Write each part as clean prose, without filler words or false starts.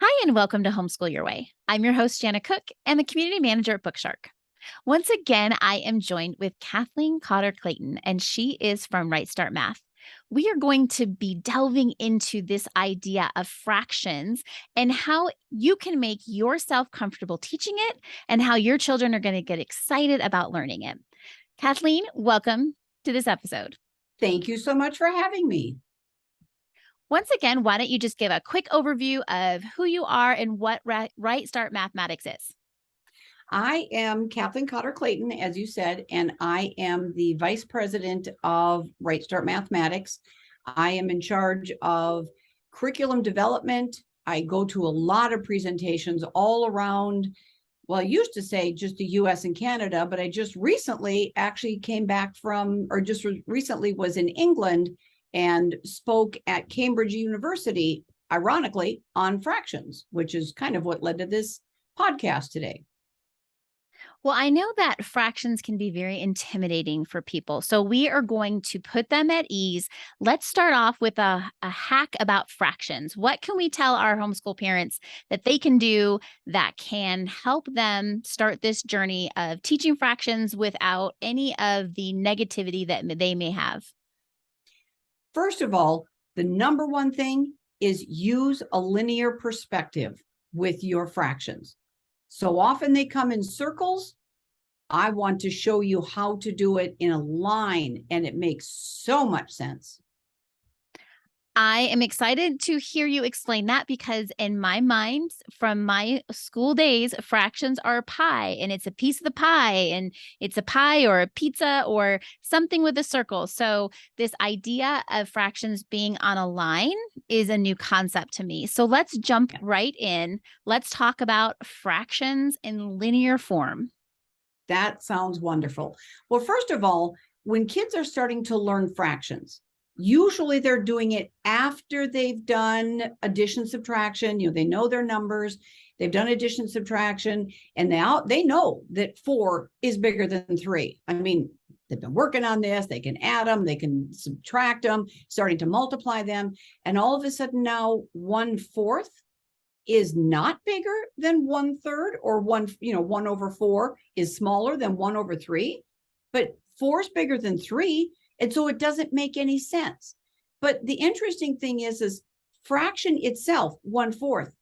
Hi, and welcome to Homeschool Your Way. I'm your host, Janna Cook, and the community manager at Bookshark. Once again, I am joined with Kathleen Cotter Clayton, and she is from RightStart Math. We are going to be delving into this idea of fractions and how you can make yourself comfortable teaching it and how your children are going to get excited about learning it. Kathleen, welcome to this episode. Thank you so much for having me. Once again, why don't you just give a quick overview of who you are and what RightStart Mathematics is? I am Kathleen Cotter Clayton, as you said, and I am the Vice President of RightStart Mathematics. I am in charge of curriculum development. I go to a lot of presentations all around, well, I used to say just the US and Canada, but I just recently actually came back from, or just recently was in England and spoke at Cambridge University, ironically, on fractions, which is kind of what led to this podcast today. Well, I know that fractions can be very intimidating for people. So we are going to put them at ease. Let's start off with a hack about fractions. What can we tell our homeschool parents that they can do that can help them start this journey of teaching fractions without any of the negativity that they may have? First of all, the number one thing is use a linear perspective with your fractions. So often they come in circles. I want to show you how to do it in a line, and it makes so much sense. I am excited to hear you explain that because in my mind, from my school days, fractions are pie and it's a piece of the pie and it's a pie or a pizza or something with a circle. So this idea of fractions being on a line is a new concept to me. So let's jump right in. Let's talk about fractions in linear form. That sounds wonderful. Well, first of all, when kids are starting to learn fractions, usually they're doing it after they've done addition, subtraction. They know their numbers, they've done addition, subtraction, and now they know that 4 is bigger than 3. I mean, they've been working on this, they can add them, they can subtract them, starting to multiply them. And all of a sudden now 1/4 is not bigger than 1/3, or 1 over 4 is smaller than 1 over 3, but 4 is bigger than 3. And so it doesn't make any sense. But the interesting thing is fraction itself, 1/4,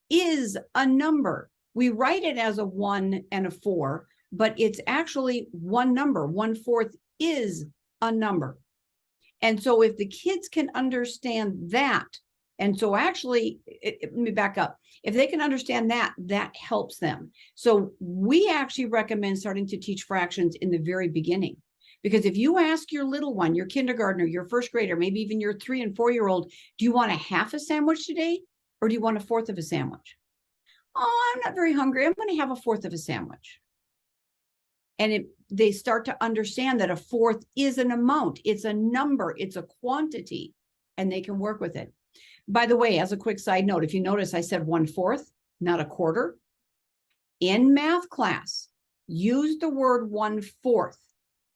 is a number. We write it as a 1 and a 4, but it's actually one number. 1/4 is a number. And so if the kids can understand that, and so actually, let me back up. If they can understand that, that helps them. So we actually recommend starting to teach fractions in the very beginning. Because if you ask your little one, your kindergartner, your first grader, maybe even your 3 and 4-year-old, do you want a half a sandwich today? Or do you want a 1/4 of a sandwich? Oh, I'm not very hungry. I'm going to have a 1/4 of a sandwich. And they start to understand that a 1/4 is an amount. It's a number. It's a quantity. And they can work with it. By the way, as a quick side note, if you notice, I said 1/4, not a quarter. In math class, use the word 1/4.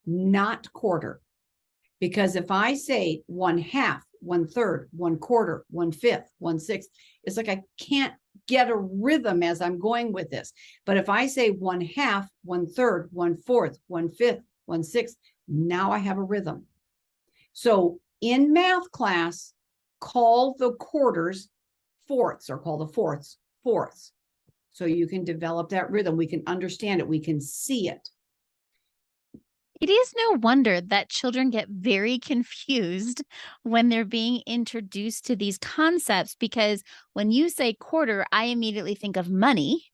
Not quarter. Because if I say 1/2, 1/3, 1/4, 1/5, 1/6, it's like I can't get a rhythm as I'm going with this. But if I say 1/2, 1/3, 1/4, 1/5, 1/6, now I have a rhythm. So in math class, call the quarters fourths, or call the fourths fourths. So you can develop that rhythm. We can understand it. We can see it. It is no wonder that children get very confused when they're being introduced to these concepts, because when you say quarter, I immediately think of money,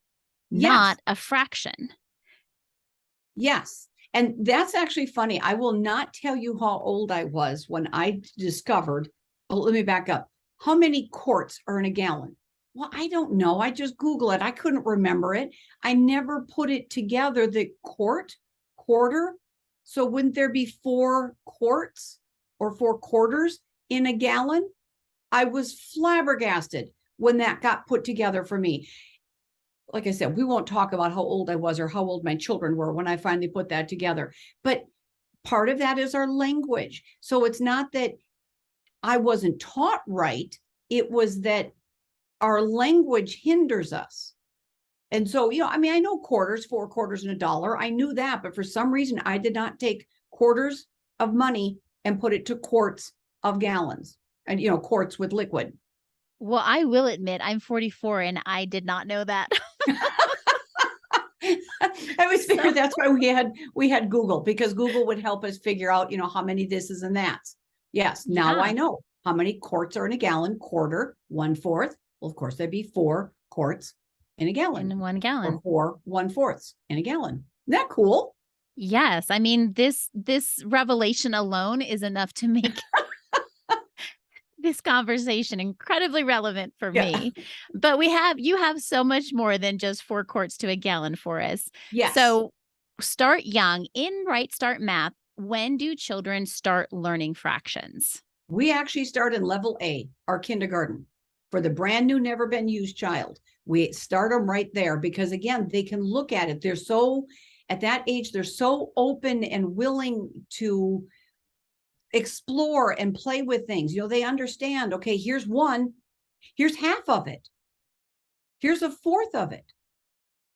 not a fraction. Yes. And that's actually funny. I will not tell you how old I was when I discovered, let me back up. How many quarts are in a gallon? Well, I don't know. I just Google it. I couldn't remember it. I never put it together, the quarter. So wouldn't there be 4 quarts or 4 quarters in a gallon? I was flabbergasted when that got put together for me. Like I said, we won't talk about how old I was or how old my children were when I finally put that together. But part of that is our language. So it's not that I wasn't taught right. It was that our language hinders us. And so, I mean, I know quarters, 4 quarters and $1. I knew that, but for some reason I did not take quarters of money and put it to quarts of gallons and, quarts with liquid. Well, I will admit I'm 44 and I did not know that. I was figuring that's why we had Google, because Google would help us figure out, how many this is and that's. Yes, now I know how many quarts are in a gallon. Quarter, 1/4. Well, of course, that'd be 4 quarts in a gallon. In 1 gallon. Or 4 1/4 in a gallon. Isn't that cool? Yes. I mean, this revelation alone is enough to make this conversation incredibly relevant for me. But you have so much more than just 4 quarts to a gallon for us. Yes. So start young. In RightStart Math, when do children start learning fractions? We actually start in level A, our kindergarten, for the brand new, never been used child. We start them right there because, again, they can look at it. They're so, at that age, they're so open and willing to explore and play with things. They understand, okay, here's 1, here's half of it. Here's 1/4 of it.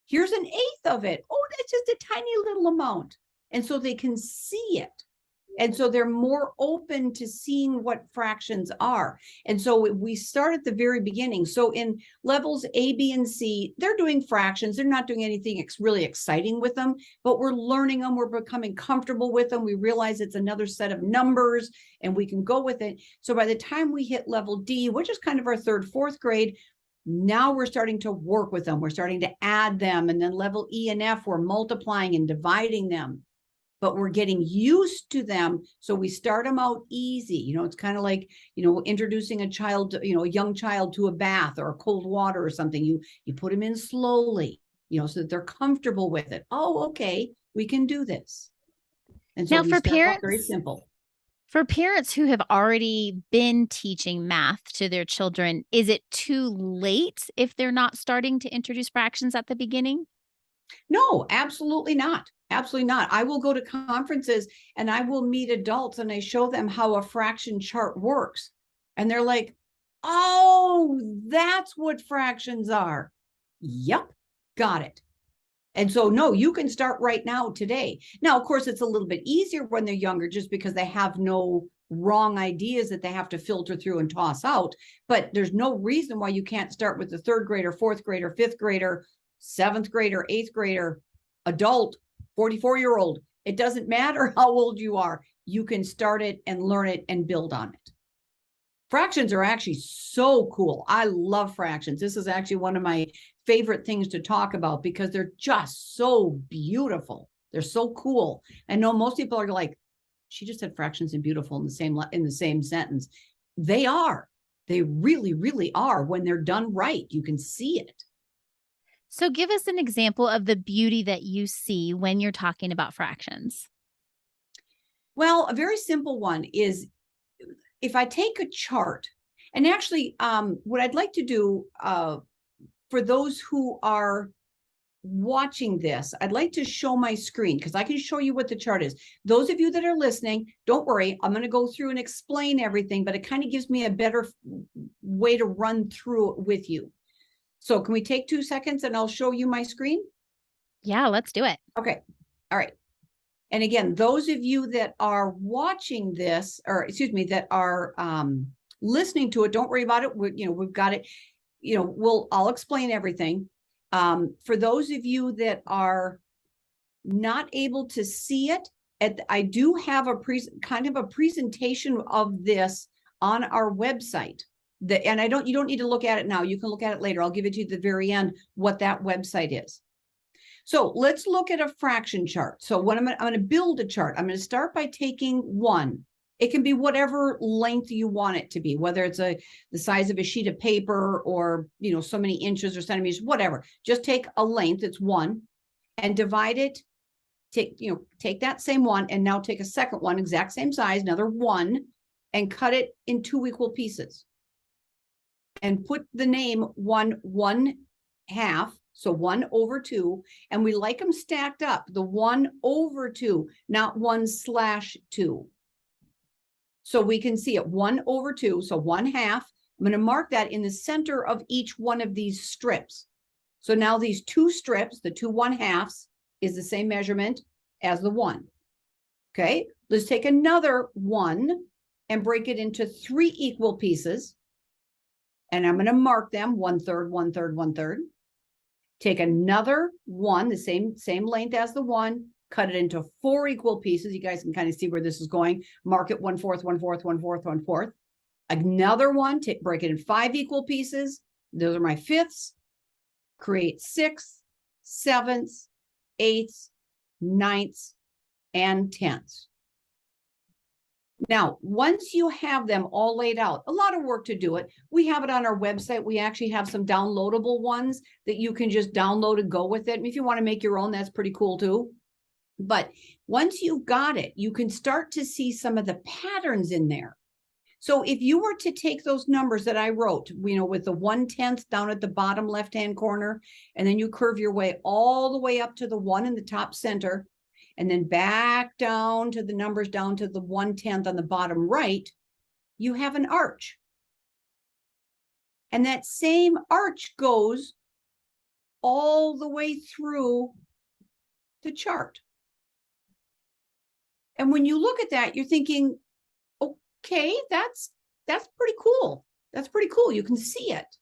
Here's 1/8 of it. Oh, that's just a tiny little amount. And so they can see it. And so they're more open to seeing what fractions are. And so we start at the very beginning. So in levels A, B, and C, they're doing fractions. They're not doing anything really exciting with them, but we're learning them. We're becoming comfortable with them. We realize it's another set of numbers and we can go with it. So by the time we hit level D, which is kind of our 3rd, 4th grade, now we're starting to work with them. We're starting to add them. And then level E and F, we're multiplying and dividing them. But we're getting used to them. So we start them out easy. It's kind of like, introducing a child, a young child to a bath or a cold water or something. You put them in slowly, so that they're comfortable with it. Oh, okay, we can do this. And so now for parents, very simple. For parents who have already been teaching math to their children, is it too late if they're not starting to introduce fractions at the beginning? No, absolutely not. Absolutely not. I will go to conferences and I will meet adults and I show them how a fraction chart works. And they're like, oh, that's what fractions are. Yep, got it. And so, no, you can start right now today. Now, of course, it's a little bit easier when they're younger just because they have no wrong ideas that they have to filter through and toss out. But there's no reason why you can't start with the 3rd grader, 4th grader, 5th grader, 7th grader, 8th grader, adult, 44-year-old. It doesn't matter how old you are. You can start it and learn it and build on it. Fractions are actually so cool. I love fractions. This is actually one of my favorite things to talk about because they're just so beautiful. They're so cool. I know most people are like, she just said fractions and beautiful in the same sentence. They are. They really, really are when they're done right. You can see it. So give us an example of the beauty that you see when you're talking about fractions. Well, a very simple one is if I take a chart, and actually what I'd like to do for those who are watching this, I'd like to show my screen because I can show you what the chart is. Those of you that are listening, don't worry, I'm going to go through and explain everything, but it kind of gives me a better way to run through it with you. So can we take 2 seconds and I'll show you my screen? Yeah, let's do it. Okay. All right. And again, those of you that are watching this, or excuse me, that are listening to it, don't worry about it. We've got it. I'll explain everything. For those of you that are not able to see it, I do have kind of a presentation of this on our website. And you don't need to look at it now. You can look at it later. I'll give it to you at the very end, what that website is. So let's look at a fraction chart. So what I'm going to build a chart. I'm going to start by taking 1. It can be whatever length you want it to be, whether it's the size of a sheet of paper or, so many inches or centimeters, whatever. Just take a length, it's 1, and divide it. Take that same 1 and now take a second one, exact same size, another 1, and cut it in 2 equal pieces. And put the name 1/1/2, so 1/2, and we like them stacked up, the 1/2, not 1/2. So we can see it 1/2, so 1/2, I'm going to mark that in the center of each one of these strips. So now these two strips, the 2 1/2 is the same measurement as the 1. Okay, let's take another 1 and break it into 3 equal pieces. And I'm going to mark them 1/3, 1/3, 1/3. Take another 1, the same length as the 1, cut it into 4 equal pieces. You guys can kind of see where this is going. Mark it 1/4, 1/4, 1/4, 1/4. Another one, break it in 5 equal pieces. Those are my 5ths. Create 6, 7ths, 8ths, 9ths, and 10ths. Now, once you have them all laid out, a lot of work to do it. We have it on our website. We actually have some downloadable ones that you can just download and go with it. And if you want to make your own, that's pretty cool too. But once you've got it, you can start to see some of the patterns in there. So if you were to take those numbers that I wrote, with the 1/10 down at the bottom left-hand corner, and then you curve your way all the way up to the 1 in the top center, and then back down to the numbers down to the 1/10 on the bottom right, you have an arch. And that same arch goes all the way through the chart. And when you look at that, you're thinking, okay, that's pretty cool. That's pretty cool. You can see it.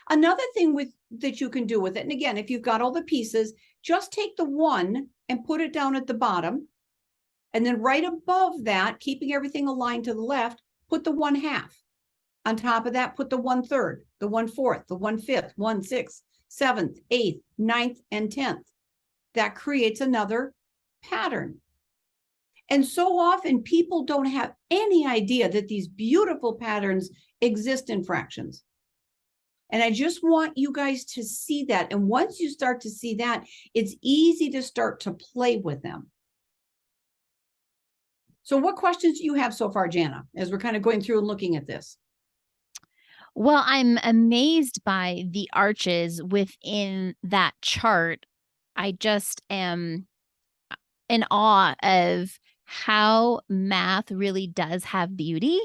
Another thing that you can do with it, and again, if you've got all the pieces, just take the 1 and put it down at the bottom. And then right above that, keeping everything aligned to the left, put the 1/2. On top of that, put the 1/3, the 1/4, the 1/5, 1/6, 7th, 8th, 9th, and 10th. That creates another pattern. And so often people don't have any idea that these beautiful patterns exist in fractions. And I just want you guys to see that. And once you start to see that, it's easy to start to play with them. So what questions do you have so far, Janna, as we're kind of going through and looking at this? Well, I'm amazed by the arches within that chart. I just am in awe of how math really does have beauty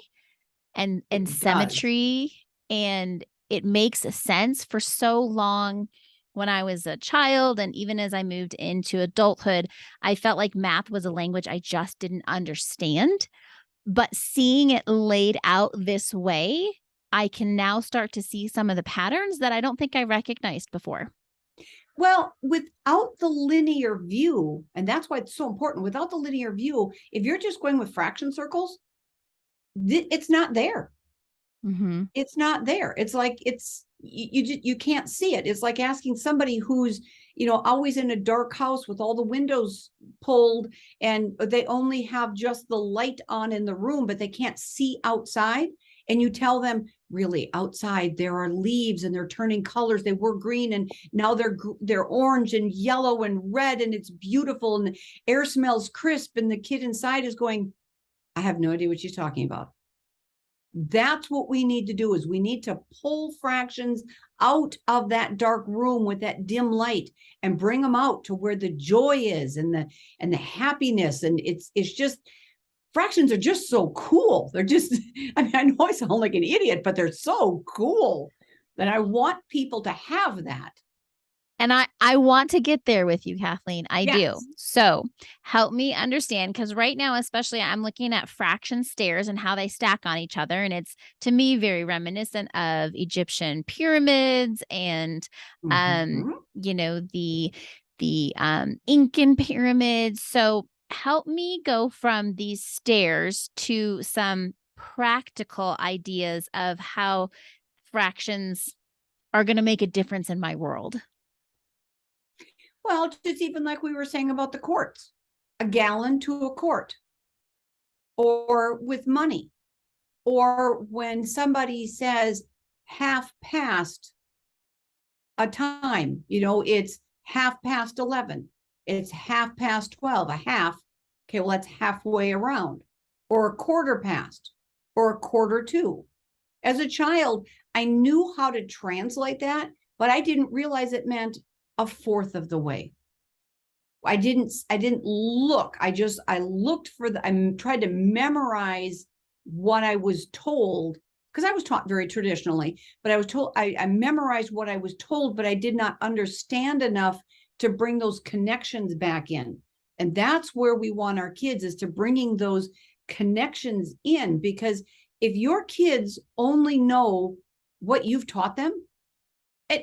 and symmetry, and it makes sense. For so long when I was a child, and even as I moved into adulthood, I felt like math was a language I just didn't understand. But seeing it laid out this way, I can now start to see some of the patterns that I don't think I recognized before. Well, without the linear view, and that's why it's so important, without the linear view, if you're just going with fraction circles, it's not there. Mm-hmm. It's not there. It's like you can't see it. It's like asking somebody who's always in a dark house with all the windows pulled, and they only have just the light on in the room, but they can't see outside. And you tell them, really, outside there are leaves and they're turning colors. They were green and now they're orange and yellow and red, and it's beautiful, and the air smells crisp, and the kid inside is going, I have no idea what she's talking about. That's what we need to do, is we need to pull fractions out of that dark room with that dim light and bring them out to where the joy is and the happiness. And it's just, fractions are just so cool. They're just, I mean, I know I sound like an idiot, but they're so cool that I want people to have that. And I want to get there with you, Kathleen. I Yes. do. So help me understand, because right now, especially, I'm looking at fraction stairs and how they stack on each other. And it's, to me, very reminiscent of Egyptian pyramids and, Mhm. the Incan pyramids. So help me go from these stairs to some practical ideas of how fractions are going to make a difference in my world. Well, just even like we were saying about the quarts, a gallon to a quart, or with money, or when somebody says half past a time, it's 11:30, it's 12:30, a half. Okay, well, that's halfway around, or a quarter past, or a quarter to. As a child, I knew how to translate that, but I didn't realize it meant a fourth of the way. I didn't look. I looked for I tried to memorize what I was told because I was taught very traditionally, but I was told, I memorized what I was told, but I did not understand enough to bring those connections back in. And that's where we want our kids, is to bringing those connections in, because if your kids only know what you've taught them,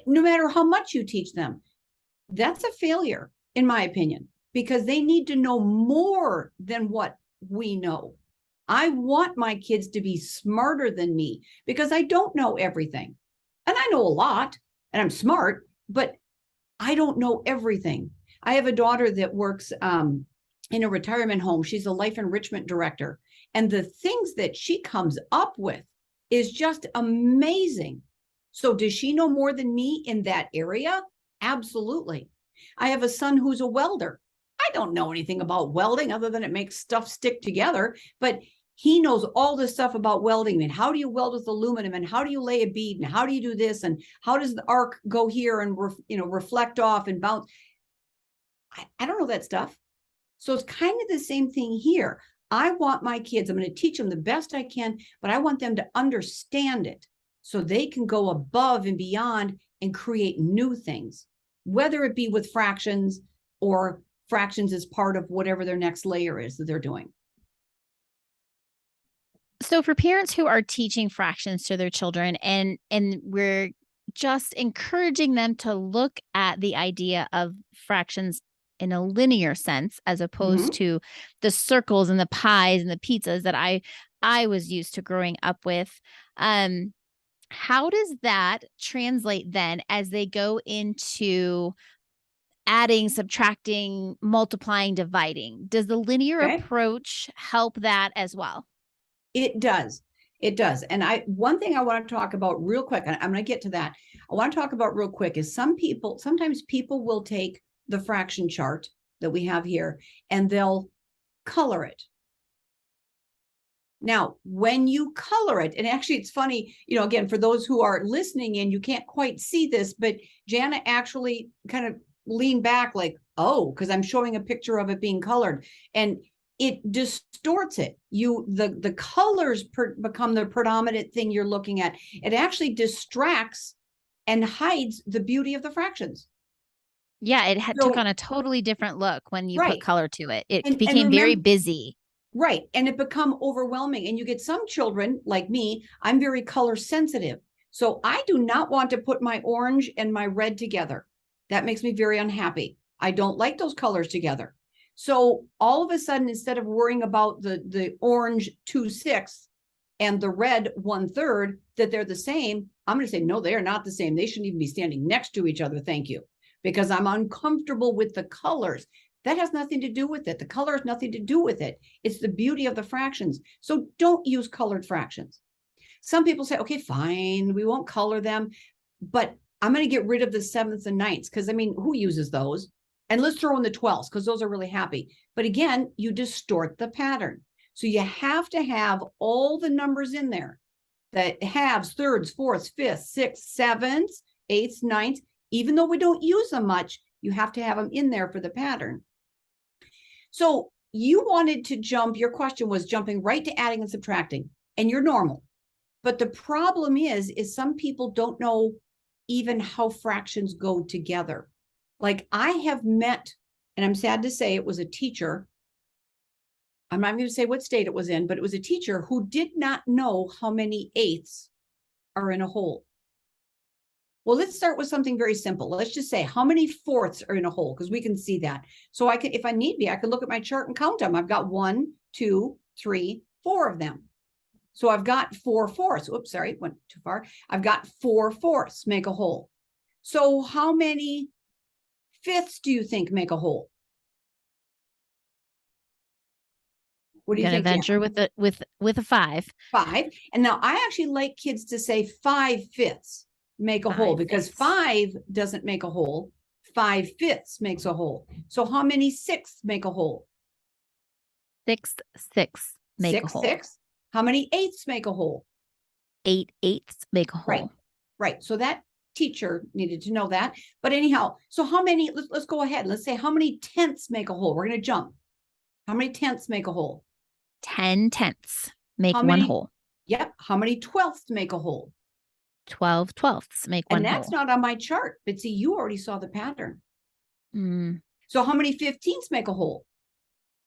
no matter how much you teach them, that's a failure, in my opinion, because they need to know more than what we know. I want my kids to be smarter than me, because I don't know everything. And I know a lot, and I'm smart, but I don't know everything. I have a daughter that works in a retirement home. She's a life enrichment director. And the things that she comes up with is just amazing. So does she know more than me in that area? Absolutely. I have a son who's a welder. I don't know anything about welding other than it makes stuff stick together, but he knows all this stuff about welding, and how do you weld with aluminum, and how do you lay a bead, and how do you do this, and how does the arc go here and reflect off and bounce. I don't know that stuff. So it's kind of the same thing here. I want my kids, I'm going to teach them the best I can, but I want them to understand it so they can go above and beyond and create new things, whether it be with fractions or fractions as part of whatever their next layer is that they're doing. So for parents who are teaching fractions to their children, and we're just encouraging them to look at the idea of fractions in a linear sense, as opposed to the circles and the pies and the pizzas that I was used to growing up with. How does that translate then as they go into adding, subtracting, multiplying, dividing? Does the linear approach help that as well? It does. It does. And one thing I want to talk about real quick, and I'm going to get to that. I want to talk about real quick is sometimes people will take the fraction chart that we have here and they'll color it. Now, when you color it, and actually it's funny, again, for those who are listening in, you can't quite see this, but Janna actually kind of leaned back like, oh, because I'm showing a picture of it being colored. And it distorts it. The colors become the predominant thing you're looking at. It actually distracts and hides the beauty of the fractions. Yeah, it took on a totally different look when you put color to it. It became very busy. Right. And it become overwhelming. And you get some children like me, I'm very color sensitive. So I do not want to put my orange and my red together. That makes me very unhappy. I don't like those colors together. So all of a sudden, instead of worrying about the orange 2/6 and the red 1/3, that they're the same, I'm going to say, no, they are not the same. They shouldn't even be standing next to each other. Thank you. Because I'm uncomfortable with the colors. That has nothing to do with it. The color has nothing to do with it. It's the beauty of the fractions. So don't use colored fractions. Some people say, okay, fine, we won't color them, but I'm going to get rid of the 7ths and 9ths because, who uses those? And let's throw in the 12ths because those are really happy. But again, you distort the pattern. So you have to have all the numbers in there, that halves, thirds, fourths, fifths, sixths, sevenths, eighths, ninths. Even though we don't use them much, you have to have them in there for the pattern. So you wanted to your question was jumping right to adding and subtracting, and you're normal. But the problem is some people don't know even how fractions go together. Like I have met, and I'm sad to say it was a teacher. I'm not going to say what state it was in, but it was a teacher who did not know how many eighths are in a whole. Well, let's start with something very simple. Let's just say how many fourths are in a whole, because we can see that. So I can, if I need be, I can look at my chart and count them. I've got 1, 2, 3, 4 of them. So I've got 4 fourths. Oops, sorry, went too far. I've got 4 fourths make a whole. So how many fifths do you think make a whole? What do you think? Venture with a 5. 5. And now I actually like kids to say 5 fifths make a whole, because 5 doesn't make a whole. 5 fifths makes a whole. So how many sixths make a whole? 6 sixths make a whole. 6. How many eighths make a whole? 8 eighths make a whole. Right. So that teacher needed to know that. But anyhow, so how many, let's go ahead. Let's say how many tenths make a whole? We're going to jump. How many tenths make a whole? 10 tenths make one whole. Yep. How many twelfths make a whole? 12 twelfths make one And that's whole. not on my chart, but see, you already saw the pattern. Mm, So how many 15ths make a whole?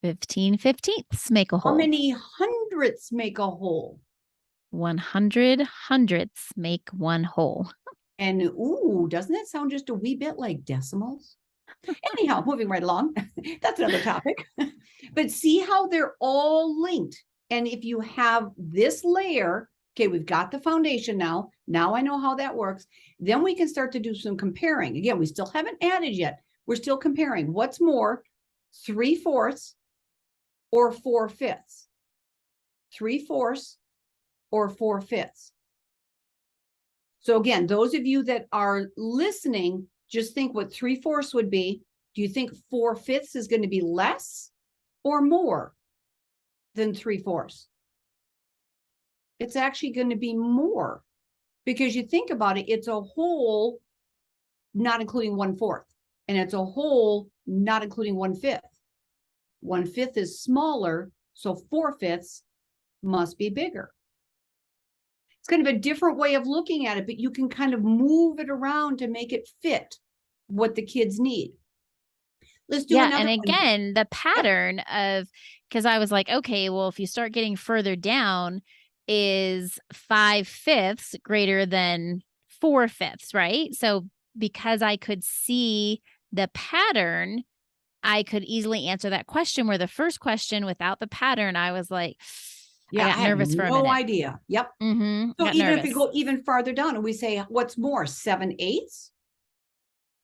15 fifteenths make a How whole. many hundredths make a whole? 100 hundredths make one whole. And ooh, doesn't that sound just a wee bit like decimals? Anyhow, moving right along. That's another topic. But see how they're all linked. And if you have this layer, okay, we've got the foundation now. Now I know how that works. Then we can start to do some comparing. Again, we still haven't added yet. We're still comparing. What's more, 3/4 or 4/5? 3/4 or 4/5? So again, those of you that are listening, just think what 3/4 would be. Do you think 4/5 is going to be less or more than 3/4? It's actually going to be more, because you think about it, it's a whole, not including 1/4, and it's a whole, not including 1/5. 1/5 is smaller, so 4/5 must be bigger. It's kind of a different way of looking at it, but you can kind of move it around to make it fit what the kids need. Let's do another and one. again, the pattern of, because I was like, okay, well, if you start getting further down, is 5/5 greater than 4/5, right? So because I could see the pattern, I could easily answer that question, where the first question without the pattern, I was like, Yeah, I got nervous for a minute. No idea. Yep. Mm-hmm. So Got even nervous. if we go even farther down and we say, what's more, 7/8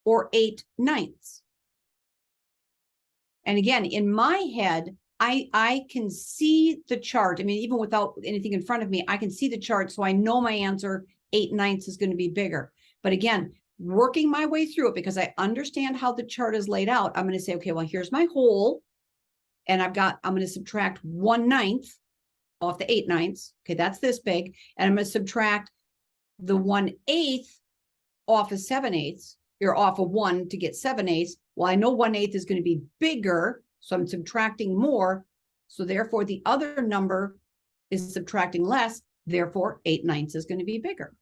or 8/9? And again, in my head, I can see the chart. I mean, even without anything in front of me, I can see the chart. So I know my answer, 8/9 is going to be bigger. But again, working my way through it, because I understand how the chart is laid out, I'm going to say, okay, well, here's my whole. And I'm going to subtract 1/9 off the 8/9. Okay, that's this big. And I'm going to subtract the 1/8 off of 7/8, or off of 1 to get 7/8. Well, I know 1/8 is going to be bigger, so I'm subtracting more. So therefore, the other number is subtracting less. Therefore, 8/9 is going to be bigger.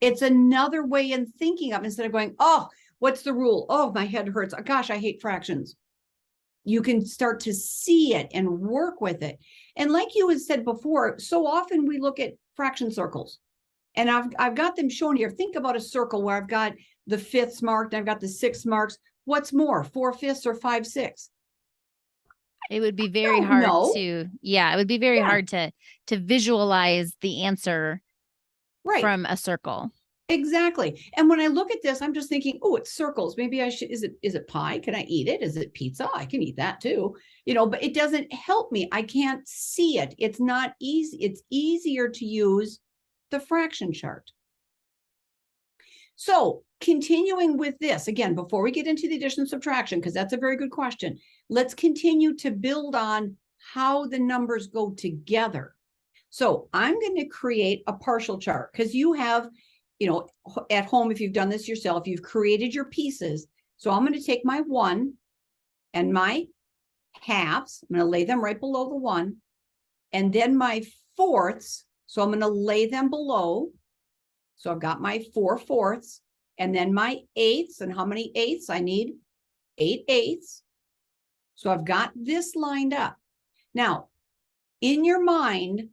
It's another way in thinking of it, instead of going, oh, what's the rule? Oh, my head hurts. Oh, gosh, I hate fractions. You can start to see it and work with it. And like you had said before, so often we look at fraction circles. And I've got them shown here. Think about a circle where I've got the 5ths marked, and I've got the 6ths marks. What's more, 4/5 or 5/6? It would be very hard to, it would be very hard to visualize the answer from a circle. Exactly. And when I look at this, I'm just thinking, oh, it's circles. Maybe I should, is it pie? Can I eat it? Is it pizza? I can eat that too. But it doesn't help me. I can't see it. It's not easy. It's easier to use the fraction chart. So continuing with this, again, before we get into the addition and subtraction, because that's a very good question, let's continue to build on how the numbers go together. So I'm going to create a partial chart, because you have, at home, if you've done this yourself, you've created your pieces. So I'm going to take my 1 and my halves. I'm going to lay them right below the 1. And then my 4ths. So I'm going to lay them below. So I've got my 4/4, and then my 8ths. And how many 8ths? I need 8/8. So I've got this lined up. Now, in your mind,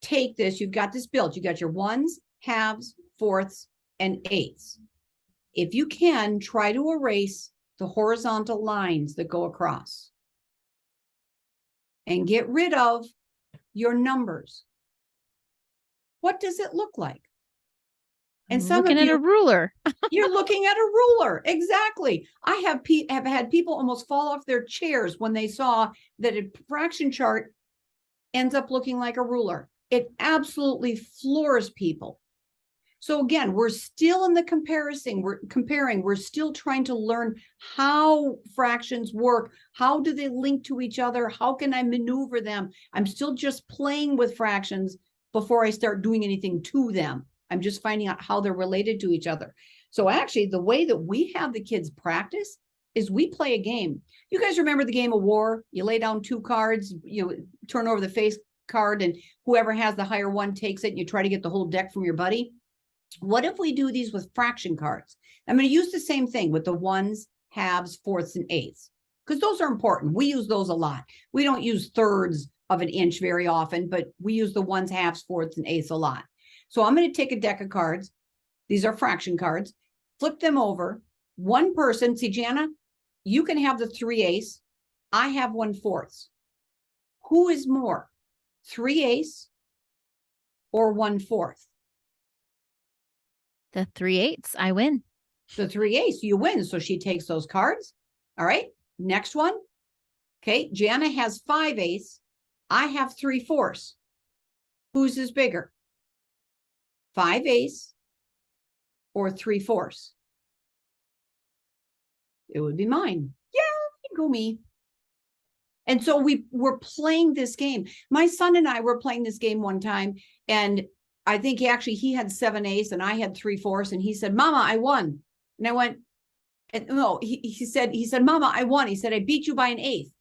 take this. You've got this built. You got your 1s, halves, 4ths, and 8ths. If you can, try to erase the horizontal lines that go across and get rid of your numbers. What does it look like? And some looking of you, at a ruler. You're looking at a ruler. Exactly. I have had people almost fall off their chairs when they saw that a fraction chart ends up looking like a ruler. It absolutely floors people. So again, we're still in the comparison. We're comparing. We're still trying to learn how fractions work. How do they link to each other? How can I maneuver them? I'm still just playing with fractions before I start doing anything to them. I'm just finding out how they're related to each other. So actually, the way that we have the kids practice is we play a game. You guys remember the game of war? You lay down 2 cards, turn over the face card and whoever has the higher one takes it and you try to get the whole deck from your buddy. What if we do these with fraction cards? I'm going to use the same thing with the ones, halves, fourths, and eighths, because those are important. We use those a lot. We don't use thirds of an inch very often, but we use the ones, halves, fourths, and eighths a lot. So I'm going to take a deck of cards. These are fraction cards. Flip them over. One person, see, Janna, you can have the 3/8. I have 1/4. Who is more, 3/8 or 1/4? The 3/8, I win. The 3/8, you win. So she takes those cards. All right. Next one. Okay. Janna has 5/8. I have 3/4. Whose is bigger? 5/8 or 3/4? It would be mine. Yeah, go me. And so we were playing this game. My son and I were playing this game one time, and I think he had 7/8 and I had 3/4, and he said, "Mama, I won." And I went, no, he said, "Mama, I won." He said, "I beat you by an eighth."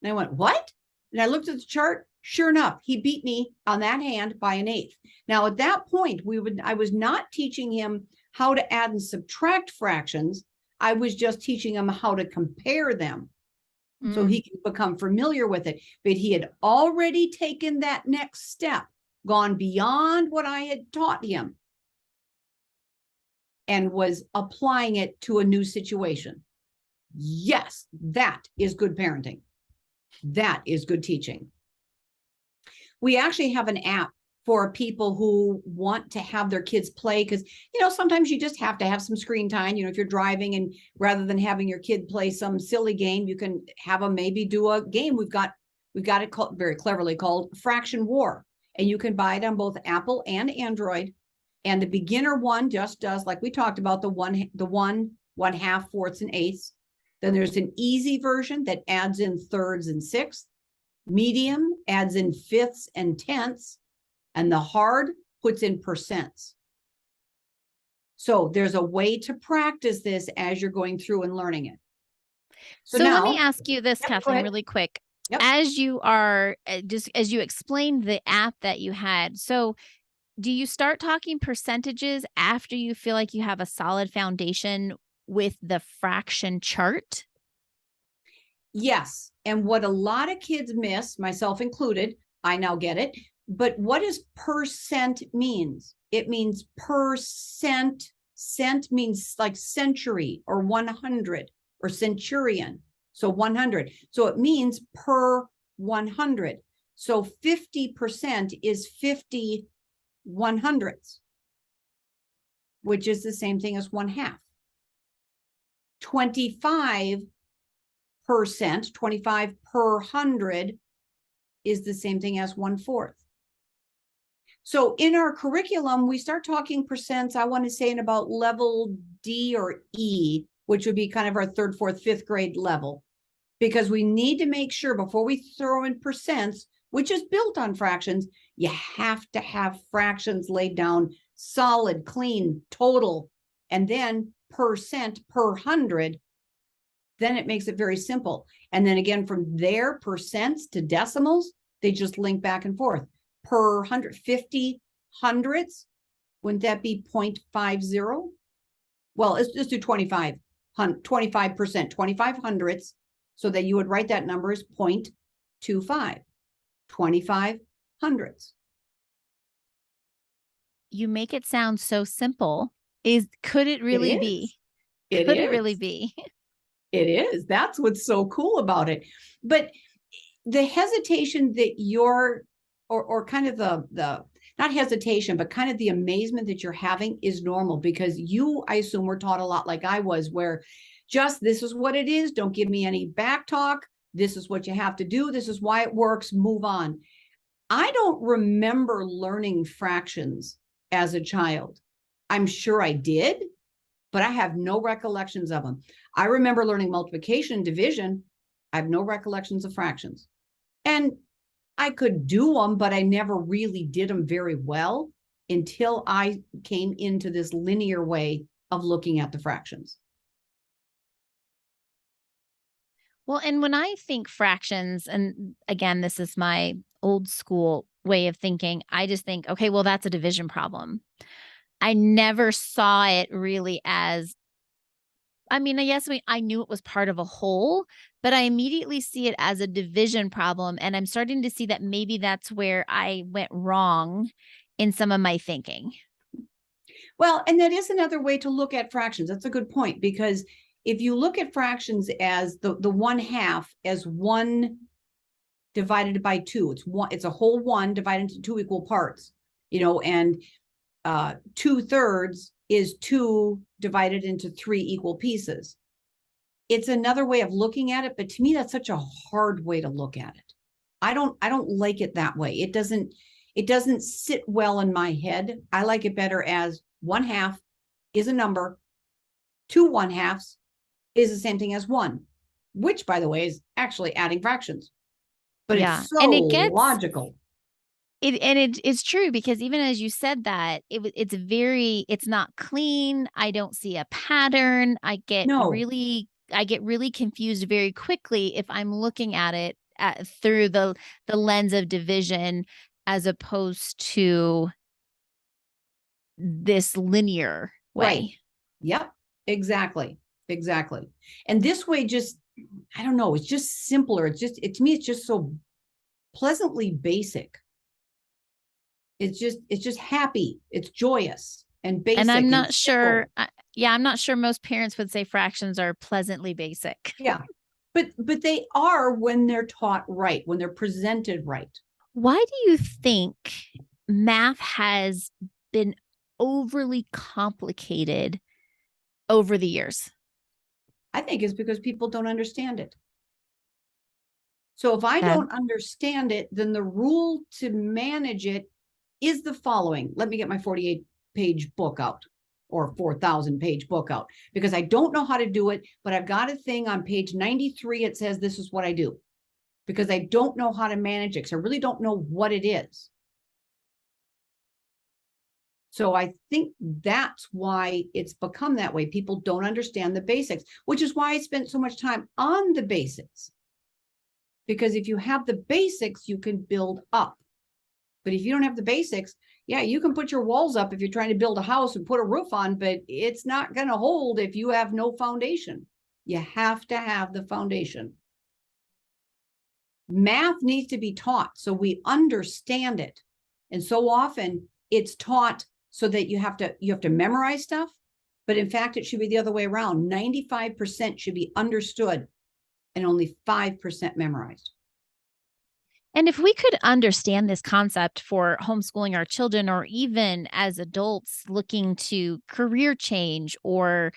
And I went, "What?" And I looked at the chart. Sure enough, he beat me on that hand by an eighth. Now, at that point, I was not teaching him how to add and subtract fractions. I was just teaching him how to compare them so he can become familiar with it. But he had already taken that next step, gone beyond what I had taught him, and was applying it to a new situation. Yes, that is good parenting. That is good teaching. We actually have an app for people who want to have their kids play, because, sometimes you just have to have some screen time. If you're driving, and rather than having your kid play some silly game, you can have them maybe do a game. We've got it called, very cleverly called, Fraction War. And you can buy it on both Apple and Android. And the beginner one just does, like we talked about, the 1/2, fourths, and eighths. Then there's an easy version that adds in thirds and sixths. Medium adds in fifths and tenths. And the hard puts in percents. So there's a way to practice this as you're going through and learning it. So now, let me ask you this, Kathleen, really quick. Yep. As you are, just as you explained the app that you had, so do you start talking percentages after you feel like you have a solid foundation with the fraction chart? Yes. And what a lot of kids miss, myself included, I now get it. But what does percent means? It means percent. Cent means like century or 100 or centurion. So 100. So it means per 100. So 50% is 50 100ths, which is the same thing as 1/2. 25%, 25 per 100 is the same thing as 1/4. So in our curriculum, we start talking percents, I want to say, in about level D or E, which would be kind of our 3rd, 4th, 5th grade level, because we need to make sure before we throw in percents, which is built on fractions, you have to have fractions laid down solid, clean, total, and then percent per 100. Then it makes it very simple. And then again, from there, percents to decimals, they just link back and forth. Per 100, 50 hundredths, wouldn't that be 0.50? Well, let's just do 25%, 25 hundredths, so that you would write that number as 0.25, 25 hundredths. You make it sound so simple. Could it really be? Could it really be? It is. That's what's so cool about it. But the hesitation that you're, or kind of the not hesitation, but kind of the amazement that you're having is normal, because you, I assume, were taught a lot like I was, where just this is what it is. Don't give me any back talk. This is what you have to do. This is why it works. Move on. I don't remember learning fractions as a child. I'm sure I did, but I have no recollections of them. I remember learning multiplication and division. I have no recollections of fractions. And I could do them, but I never really did them very well until I came into this linear way of looking at the fractions. Well, and when I think fractions, and again, this is my old school way of thinking, I just think, okay, well, that's a division problem. I never saw it really as, I mean, I knew it was part of a whole, but I immediately see it as a division problem. And I'm starting to see that maybe that's where I went wrong in some of my thinking. Well, and that is another way to look at fractions. That's a good point, because if you look at fractions as the 1/2 as 1 divided by 2, it's a whole 1 divided into 2 equal parts, and 2/3 is 2 divided into 3 equal pieces. It's another way of looking at it, but to me, that's such a hard way to look at it. I don't like it that way. It doesn't sit well in my head. I like it better as 1/2 is a number, 2 1/2 is the same thing as 1, which, by the way, is actually adding fractions. But Yeah. it's so And logical. it's true, because even as you said that, it's not clean. I don't see a pattern. No, I get really confused very quickly if I'm looking at it through the lens of division, as opposed to this linear right. way. Yep, exactly. And this way, just, I don't know, it's just simpler. To me, it's just so pleasantly basic. It's just happy. It's joyous and basic. And I'm not simple. sure. I'm not sure most parents would say fractions are pleasantly basic. Yeah, but they are when they're taught right, when they're presented right. Why do you think math has been overly complicated over the years? I think it's because people don't understand it. So if I That don't understand it, then the rule to manage it is the following. Let me get my 48-page book out, or 4,000-page book out, because I don't know how to do it, but I've got a thing on page 93. It says this is what I do, because I don't know how to manage it, because I really don't know what it is. So I think that's why it's become that way. People don't understand the basics, which is why I spent so much time on the basics. Because if you have the basics, you can build up. But if you don't have the basics, yeah, you can put your walls up if you're trying to build a house and put a roof on, but it's not going to hold if you have no foundation. You have to have the foundation. Math needs to be taught so we understand it. And so often it's taught so that you have to memorize stuff, but in fact, it should be the other way around. 95% should be understood and only 5% memorized. And if we could understand this concept for homeschooling our children, or even as adults looking to career change or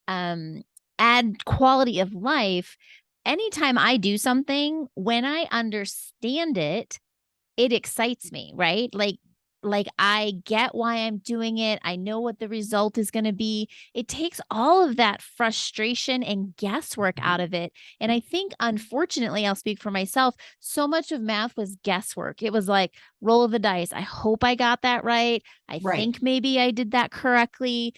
add quality of life, anytime I do something, when I understand it, it excites me, right? Like I get why I'm doing it. I know what the result is going to be. It takes all of that frustration and guesswork out of it. And I think, unfortunately, I'll speak for myself, so much of math was guesswork. It was like roll of the dice. I hope I got that right. I think maybe I did that correctly.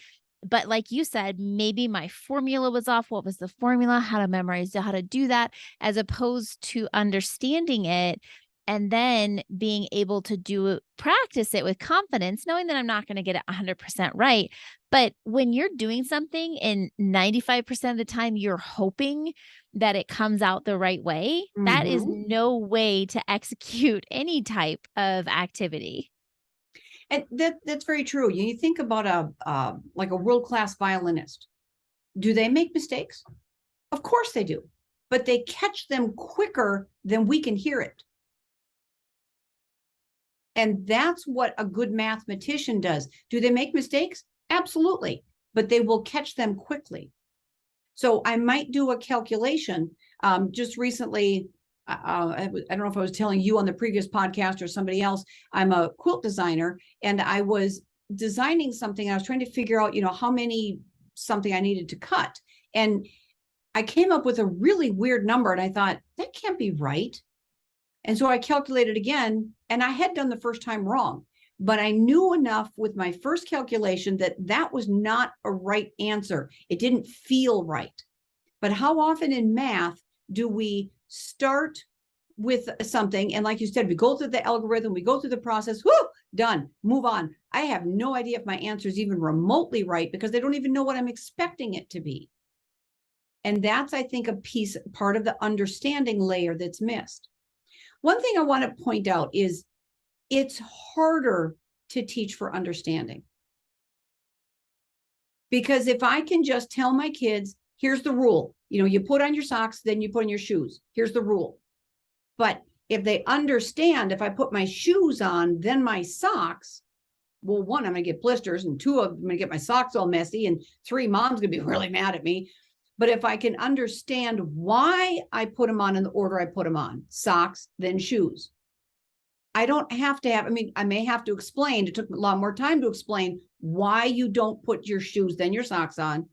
But like you said, maybe my formula was off. What was the formula? How to memorize, how to do that, as opposed to understanding it and then being able to practice it with confidence, knowing that I'm not going to get it 100% right. But when you're doing something and 95% of the time you're hoping that it comes out the right way, that is no way to execute any type of activity. And that's very true. You think about like a world-class violinist. Do they make mistakes? Of course they do, but they catch them quicker than we can hear it. And that's what a good mathematician does. Do they make mistakes? Absolutely, but they will catch them quickly. So I might do a calculation. Just recently, I don't know if I was telling you on the previous podcast or somebody else, I'm a quilt designer, and I was designing something. I was trying to figure out, how many something I needed to cut. And I came up with a really weird number, and I thought, that can't be right. And so I calculated again, and I had done the first time wrong, but I knew enough with my first calculation that that was not a right answer. It didn't feel right. But how often in math do we start with something, and like you said, we go through the algorithm, we go through the process, done, move on. I have no idea if my answer is even remotely right because they don't even know what I'm expecting it to be. And that's, I think, part of the understanding layer that's missed. One thing I want to point out is it's harder to teach for understanding. Because if I can just tell my kids, here's the rule, you put on your socks, then you put on your shoes. Here's the rule. But if they understand, if I put my shoes on, then my socks, well, one, I'm going to get blisters, and two, I'm going to get my socks all messy, and three, mom's going to be really mad at me. But if I can understand why I put them on in the order I put them on, socks, then shoes, I don't have to have, I may have to explain, it took a lot more time to explain why you don't put your shoes, then your socks on,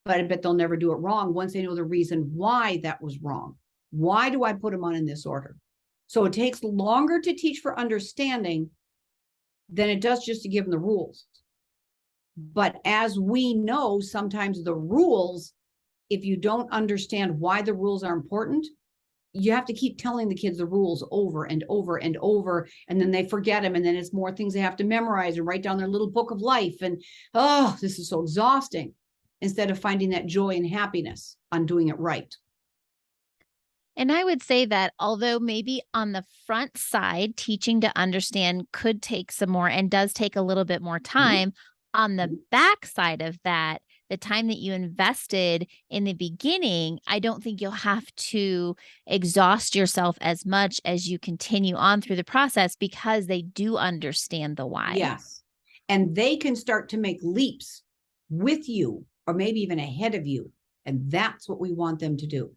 but I bet they'll never do it wrong once they know the reason why that was wrong. Why do I put them on in this order? So it takes longer to teach for understanding than it does just to give them the rules. But as we know, sometimes the rules, if you don't understand why the rules are important, you have to keep telling the kids the rules over and over and over, and then they forget them, and then it's more things they have to memorize and write down their little book of life. And this is so exhausting, instead of finding that joy and happiness on doing it right. And I would say that although maybe on the front side, teaching to understand could take some more and does take a little bit more time, on the back side of that, the time that you invested in the beginning, I don't think you'll have to exhaust yourself as much as you continue on through the process because they do understand the why. Yes. And they can start to make leaps with you or maybe even ahead of you. And that's what we want them to do.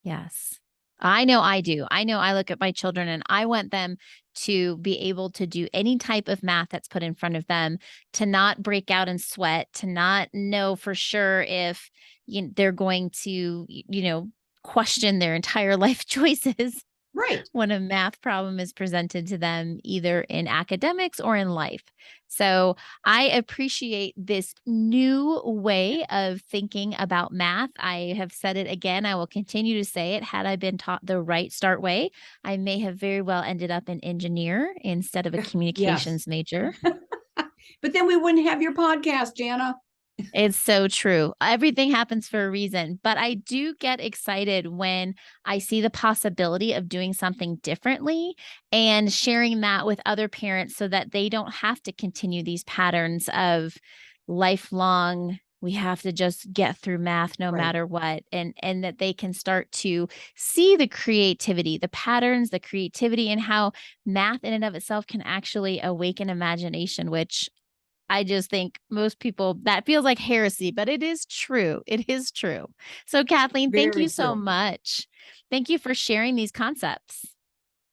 Yes. I know I do. I know I look at my children and I want them to be able to do any type of math that's put in front of them, to not break out in sweat, to not know for sure if they're going to, question their entire life choices. Right. When a math problem is presented to them, either in academics or in life. So I appreciate this new way of thinking about math. I have said it again. I will continue to say it. Had I been taught the RightStart way, I may have very well ended up an engineer instead of a communications major. But then we wouldn't have your podcast, Janna. It's so true. Everything happens for a reason, but I do get excited when I see the possibility of doing something differently and sharing that with other parents so that they don't have to continue these patterns of lifelong, we have to just get through math no matter what, and that they can start to see the creativity, the patterns, the creativity, and how math in and of itself can actually awaken imagination, which I just think most people, that feels like heresy, but it is true. It is true. So Kathleen, thank you so much. Thank you for sharing these concepts.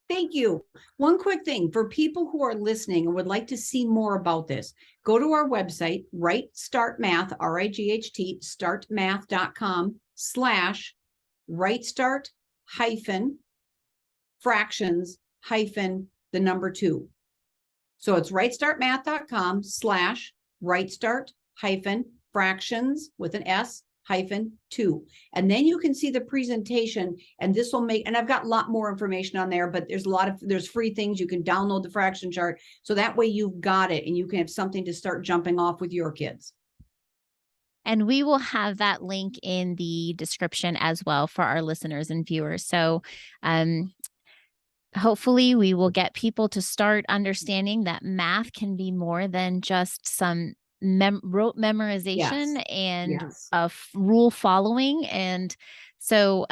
Thank you. One quick thing for people who are listening and would like to see more about this, go to our website, RightStart Math, RIGHT, startmath.com/RightStart fractions the number 2. So it's rightstartmath.com/rightstart fractions with an S -2. And then you can see the presentation, and this will make, and I've got a lot more information on there, but there's free things. You can download the fraction chart. So that way you've got it and you can have something to start jumping off with your kids. And we will have that link in the description as well for our listeners and viewers. So, hopefully we will get people to start understanding that math can be more than just some rote memorization and rule following. And so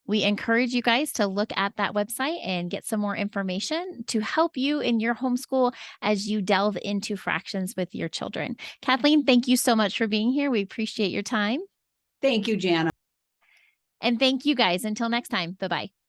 we encourage you guys to look at that website and get some more information to help you in your homeschool as you delve into fractions with your children. Kathleen, thank you so much for being here. We appreciate your time. Thank you, Janna. And thank you guys. Until next time. Bye-bye.